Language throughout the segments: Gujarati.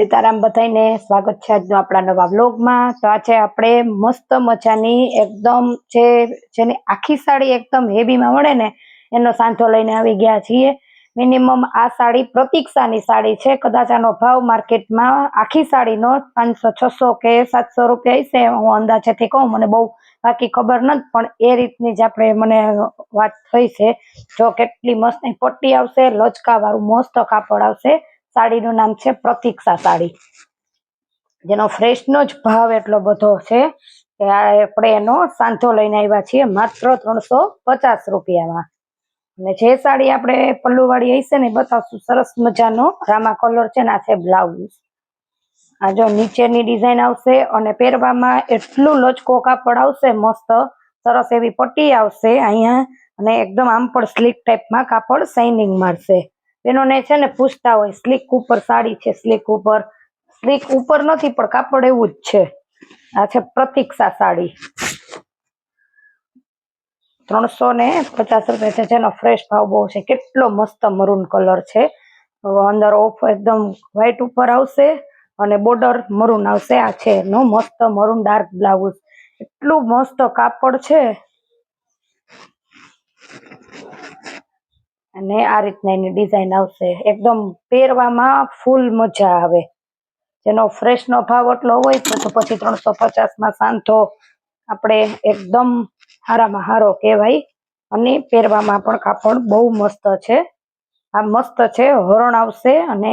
સીતારામ બધાઈને સ્વાગત છે આજનો આપણા નવા વ્લોગમાં। તો આજે આપણે મસ્ત મજાની એકદમ જેની આખી સાડી એકદમ હેવીમાં મળે ને એનો સાંધો લઈને આવી ગયા છીએ। મિનિમમ આ સાડી પ્રતીક્ષાની સાડી છે, કદાચ આનો ભાવ માર્કેટમાં આખી સાડીનો 500 600 કે 700 રૂપિયા હશે, હું અંદાજેથી કહું, મને બહુ બાકી ખબર નથી, પણ એ રીતની જ આપણે મને વાત થઈ છે। જો કેટલી મસ્ત પટ્ટી આવશે, લચકા વાળું મસ્ત કાપડ આવશે। સાડીનું નામ છે પ્રતીક્ષા સાડી, જેનો ફ્રેશનો જ ભાવ એટલો બધો છે કે આપણે એનો સાંધો લઈને આવ્યા છીએ માત્ર 350 રૂપિયામાં। અને જે સાડી આપણે પલ્લુવાળી હશે ને બતાવશું, સરસ મજાનો રામા કલર છે ને, આ છે બ્લાઉઝ। આ જો નીચેની ડિઝાઇન આવશે અને પહેરવામાં એટલું લચકો કાપડ આવશે, મસ્ત સરસ એવી પટ્ટી આવશે અહીંયા, અને એકદમ આમ પણ સ્લીક ટાઈપમાં કાપડ શાઇનિંગ મારશે। બેનોને છે ને પૂછતા હોય સ્લીક ઉપર સાડી છે, સ્લીક ઉપર નથી, પણ કાપડ એવું જ છે। આ છે પ્રતીક્ષા સાડી, 350 રૂપિયા છે, જેનો ફ્રેશ ભાવ બહુ છે। કેટલો મસ્ત મરૂન કલર છે, અંદર ઓફ એકદમ વ્હાઈટ ઉપર આવશે અને બોર્ડર મરૂન આવશે। આ છે એનો મસ્ત મરૂન ડાર્ક બ્લાઉઝ, એટલું મસ્ત કાપડ છે। અને આ રીતના એની ડિઝાઇન આવશે, એકદમ પહેરવામાં ફૂલ મજા આવે। જેનો ફ્રેશનો ભાવ એટલો હોય તો પછી 350માં સાંધો આપણે એકદમ હારામાં હારો કહેવાય। અને પહેરવામાં પણ કાપડ બહુ મસ્ત છે, આ મસ્ત છે, હરણ આવશે અને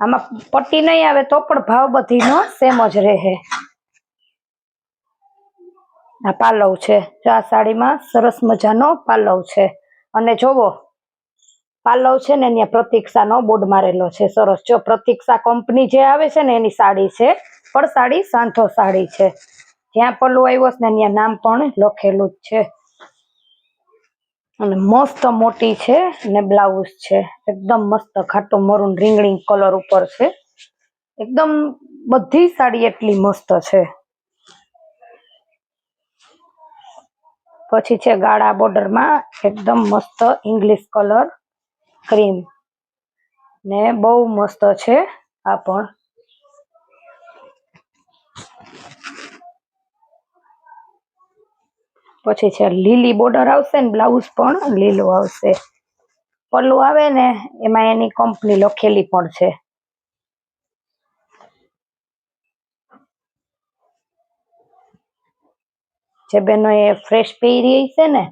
આમાં પટ્ટી નહીં આવે તો પણ ભાવ બધીનો સેમ જ રહે। આ પાલવ છે, આ સાડીમાં સરસ મજાનો પાલવ છે, અને જોવો પાલવ છે ને અહીંયા પ્રતીક્ષાનો બોર્ડ મારેલો છે સરસ। જો પ્રતીક્ષા કંપની જે આવે છે ને એની સાડી છે, પણ સાડી સાંધો સાડી છે, જ્યાં પલ્લુ આવ્યો છે ને અહીંયા નામ પણ લખેલું જ છે। અને મસ્ત મોટી છે અને બ્લાઉઝ છે એકદમ મસ્ત ઘાટો મરૂન રીંગણી કલર ઉપર છે, એકદમ બધી સાડી એટલી મસ્ત છે। પછી છે ગાળા બોર્ડરમાં એકદમ મસ્ત ઇંગ્લિશ કલર ક્રીમ, ને બહુ મસ્ત છે આ પણ। પછી છે લીલી બોર્ડર આવશે ને, બ્લાઉઝ પણ લીલું આવશે, પલ્લુ આવે ને એમાં એની કંપની લખેલી પણ છે। જે બેનો એ ફ્રેશ પહેરી હશે ને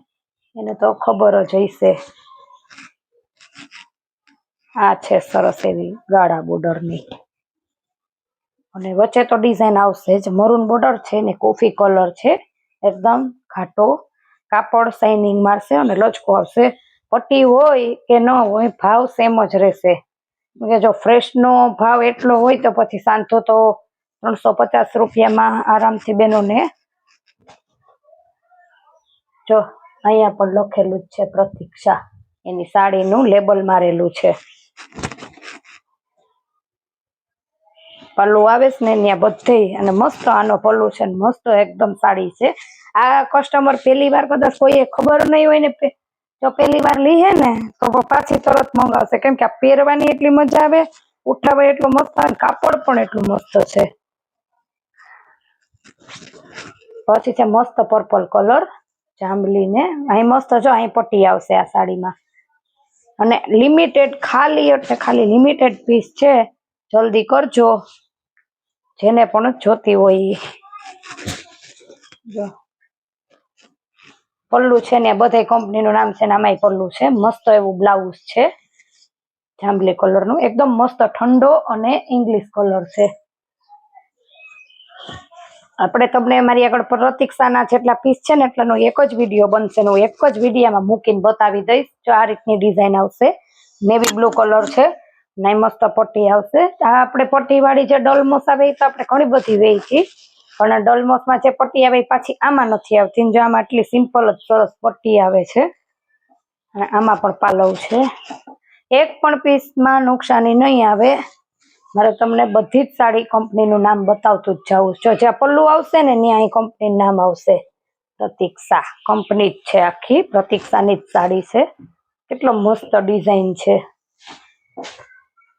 એને તો ખબર જ હશે। આ છે સરસ એવી ગાળા બોર્ડરની, અને વચ્ચે તો ડિઝાઇન આવશે જ, મરૂન બોર્ડર છે ને કોફી કલર છે, એકદમ ઘાટો કાપડ શાઇનિંગ મારશે અને લચકો આવશે। પટ્ટી હોય કે ન હોય ભાવ સેમ જ રહેશે, કે જો ફ્રેશનો ભાવ એટલો હોય તો પછી સાંધો તો 350 રૂપિયામાં આરામથી બેનોને। જો અહીંયા પણ લખેલું જ છે પ્રતીક્ષા, એની સાડીનું લેબલ મારેલું છે। પલ્લુ આવે છે ને ત્યાં બધે, અને મસ્ત આનો પલ્લુ છે, મસ્ત એકદમ સાડી છે। આ કસ્ટમર પહેલી વાર કદાચ કોઈએ ખબર નહીં હોય ને, જો પહેલી વાર લીહે ને તો પાછી તરત મંગાવશે, કેમ કે આ પહેરવાની એટલી મજા આવે, ઉઠાવે એટલું મસ્ત આવે, કાપડ પણ એટલું મસ્ત છે। પછી છે મસ્ત પર્પલ કલર જાંબલી ને, અહીં મસ્ત જો અહીં પટ્ટી આવશે આ સાડીમાં, અને લિમિટેડ ખાલી એટલે ખાલી લિમિટેડ પીસ છે, જલ્દી કરજો જેને પણ જોતી હોય। જો પલ્લુ છે ને બધે કંપનીનું નામ છે ને આમાંય પલ્લુ છે, મસ્ત એવું બ્લાઉઝ છે જાંબલી કલરનું, એકદમ મસ્ત ઠંડો અને ઇંગ્લિશ કલર છે। આપણે તમને મારી આગળ પ્રતીક્ષાના જેટલા પીસ છે ને એટલાનો એક જ વિડીયો બનશે, હું એક જ વિડીયોમાં મૂકીને બતાવી દઈશ। જો આ રીતની ડિઝાઇન આવશે, નેવી બ્લુ કલર છે, નહીં મસ્ત પટ્ટી આવશે। આ આપણે પટ્ટીવાળી જે ડલમોસ આવે એ તો આપણે ઘણી બધી વેચી, પણ ડલમોસમાં જે પટ્ટી આવે એ પાછી આમાં નથી આવતી। જો આમાં આટલી સિમ્પલ જ સરસ પટ્ટી આવે છે, અને આમાં પણ પાલવ છે, એક પણ પીસમાં નુકસાની નહીં આવે। મારે તમને બધી જ સાડી કંપનીનું નામ બતાવતું જ જાઉં। જો જ્યાં પલ્લુ આવશે ને ત્યાં અહીં કંપનીનું નામ આવશે, પ્રતીક્ષા કંપની જ છે, આખી પ્રતીક્ષાની જ સાડી છે। કેટલો મસ્ત ડિઝાઇન છે,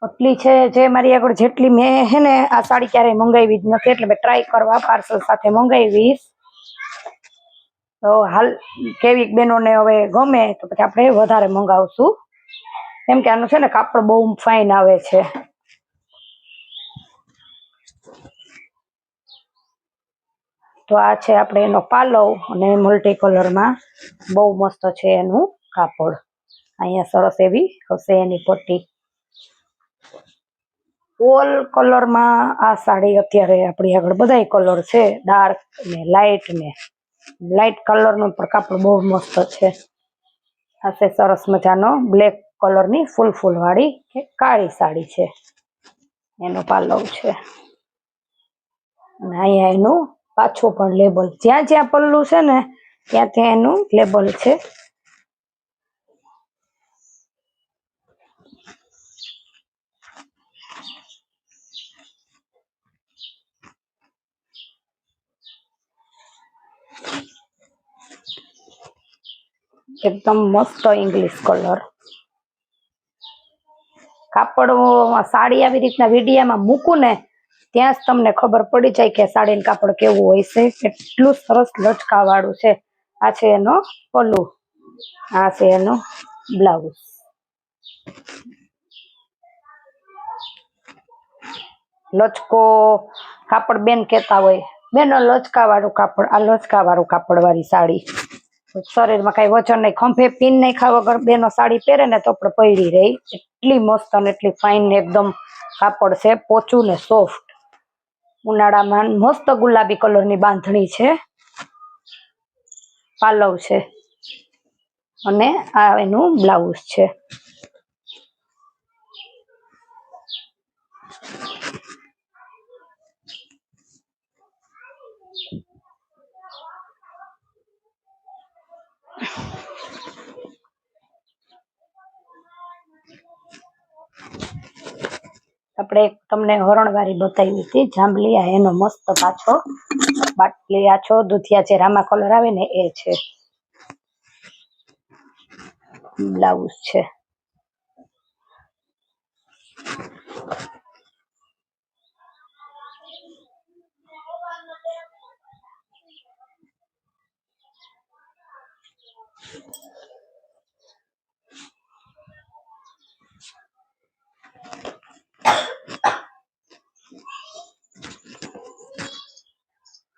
આટલી છે જે મારી આગળ જેટલી મેં હે ને આ સાડી ક્યારેય મંગાવી જ નથી, એટલે મેં ટ્રાય કરવા પાર્સલ સાથે મંગાવીશ. તો હાલ કેવી બહેનોને હવે ગમે તો પછી આપણે વધારે મંગાવશું, કેમ કે આનું છે ને કાપડ બહુ ફાઇન આવે છે. તો આ છે આપણે એનો પાલવ અને મલ્ટી કલરમાં બહુ મસ્ત છે એનું કાપડ. અહીંયા સરસ એવી હશે એની પટ્ટી. ઓલ કલરમાં આ સાડી અત્યારે આપણી આગળ બધા કલર છે, ડાર્ક ને લાઇટ કલરનું પણ કાપડ બહુ મસ્ત છે. આ છે સરસ મજાનો બ્લેક કલરની ફૂલ વાળી કે કાળી સાડી છે, એનો પાલવ છે. અને અહીંયા એનું પાછું પણ લેબલ, જ્યાં જ્યાં પલ્લું છે ને ત્યાં ત્યાં એનું લેબલ છે. એકદમ મસ્ત ઇંગ્લિશ કલર કાપડ. સાડી આવી રીતના વિડીયામાં મૂકું ને ત્યાં જ તમને ખબર પડી જાય કે સાડીનું કાપડ કેવું હોય છે. કેટલું સરસ લચકાવાળું છે. આ છે એનો પલ્લુ, આ છે એનો બ્લાઉઝ. લચકો કાપડ બેન કહેતા હોય, બેનો લચકાવાળું કાપડ, આ લચકાવાળું કાપડ વાળી સાડી. શરીરમાં કઈ વજન નહીં, ખંભે પીન નાખ્યા વગર બેનો સાડી પહેરે ને તો આપણે પડી રહી. એટલી મસ્ત અને એટલી ફાઇન એકદમ કાપડ છે, પોચું ને સોફ્ટ. ઉનાળામાં મસ્ત ગુલાબી કલરની બાંધણી છે, પાલવ છે અને આ એનું બ્લાઉઝ છે. આપણે તમને હરણવારી બતાવી હતી જાંબલી, આ એનો મસ્ત પાછો બાટલી આછો દુધિયા જે રામા કલર આવે ને એ છે, બ્લાઉઝ છે.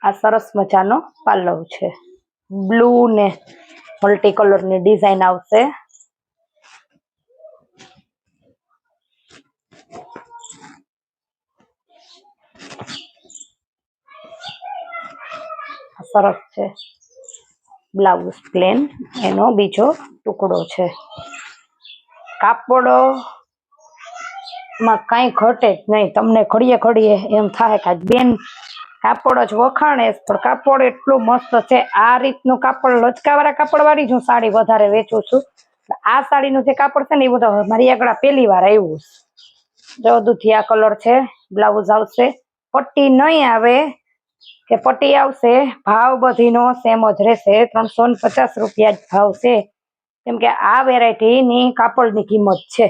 આ સરસ મજાનો પાલવ છે, બ્લુ ને મલ્ટી કલરની ડિઝાઇન આવશે. સરસ છે. બ્લાઉઝ પ્લેન, એનો બીજો ટુકડો છે. કાપડ માં કઈ ઘટે જ નહીં. તમને ઘડીએ એમ થાય કે બેન કાપડ જ વખાણે, પણ કાપડ એટલું મસ્ત છે. આ રીતનું કાપડ લચકાવાળા કાપડ વાળી જ હું સાડી વધારે વેચું છું. આ સાડીનું જે કાપડ છે ને એ બધું મારી આગળ પહેલી વાર આવ્યું. જો દુધિયા કલર છે, બ્લાઉઝ આવશે, પટ્ટી નહીં આવે કે પટ્ટી આવશે. ભાવ બધીનો સેમ જ રહેશે, 350 રૂપિયા જ ભાવ છે, કેમ કે આ વેરાયટીની કાપડની કિંમત છે.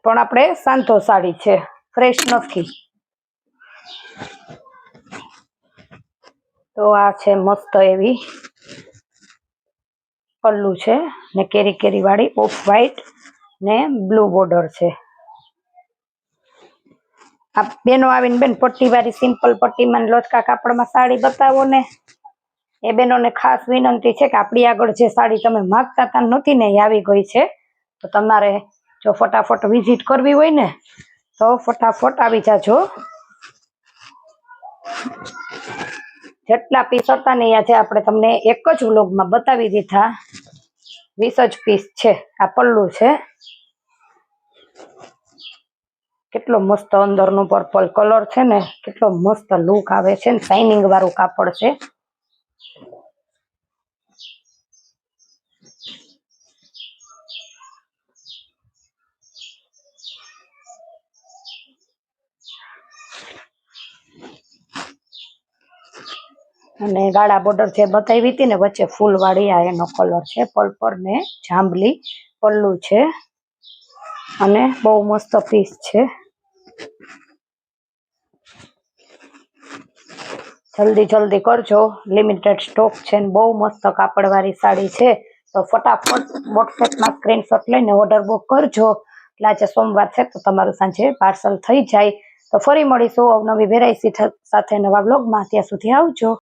પણ આપણે સાંતો સાડી છે, ફ્રેશ નથી. તો આ છે મસ્ત એવી પલ્લુ છે ને કેરી વાળી ઓફ વ્હાઈટ ને બ્લુ બોર્ડર છે. આ બેનો આવીને બેન પટ્ટી વાળી સિમ્પલ પટ્ટીમાં લોચકા કાપડમાં સાડી બતાવો ને. એ બેનોને ખાસ વિનંતી છે કે આપણી આગળ જે સાડી તમે માગતા હતા નથી ને એ આવી ગઈ છે. તો તમારે જો ફટાફટ વિઝિટ કરવી હોય ને તો ફટાફટ આવી જાજો. જેટલા પીસ હતા ને આજે આપણે તમને એક જ વ્લોગમાં બતાવી દીધા. 20 જ પીસ છે. આ પલ્લુ છે, કેટલો મસ્ત અંદરનો પર્પલ કલર છે ને, કેટલો મસ્ત લુક આવે છે ને, શાઇનિંગ વાળું કાપડ છે. અને ગાળા બોર્ડર જે બતાવી હતી ને વચ્ચે ફૂલ વાળી, આ એનો કલર છે, પર્પલ ને જાંબલી પલ્લુ છે. અને બહુ મસ્ત પીસ છે. જલ્દી કરજો, લિમિટેડ સ્ટોક છે ને બહુ મસ્ત કાપડવાળી સાડી છે. તો ફટાફટ વોટ્સએપમાં સ્ક્રીનશોટ લઈને ઓર્ડર બુક કરજો. એટલે આજે સોમવાર છે તો તમારું સાંજે પાર્સલ થઈ જાય. તો ફરી મળીશું અવનવી વેરાયટી સાથે નવા બ્લોગમાં. ત્યાં સુધી આવજો.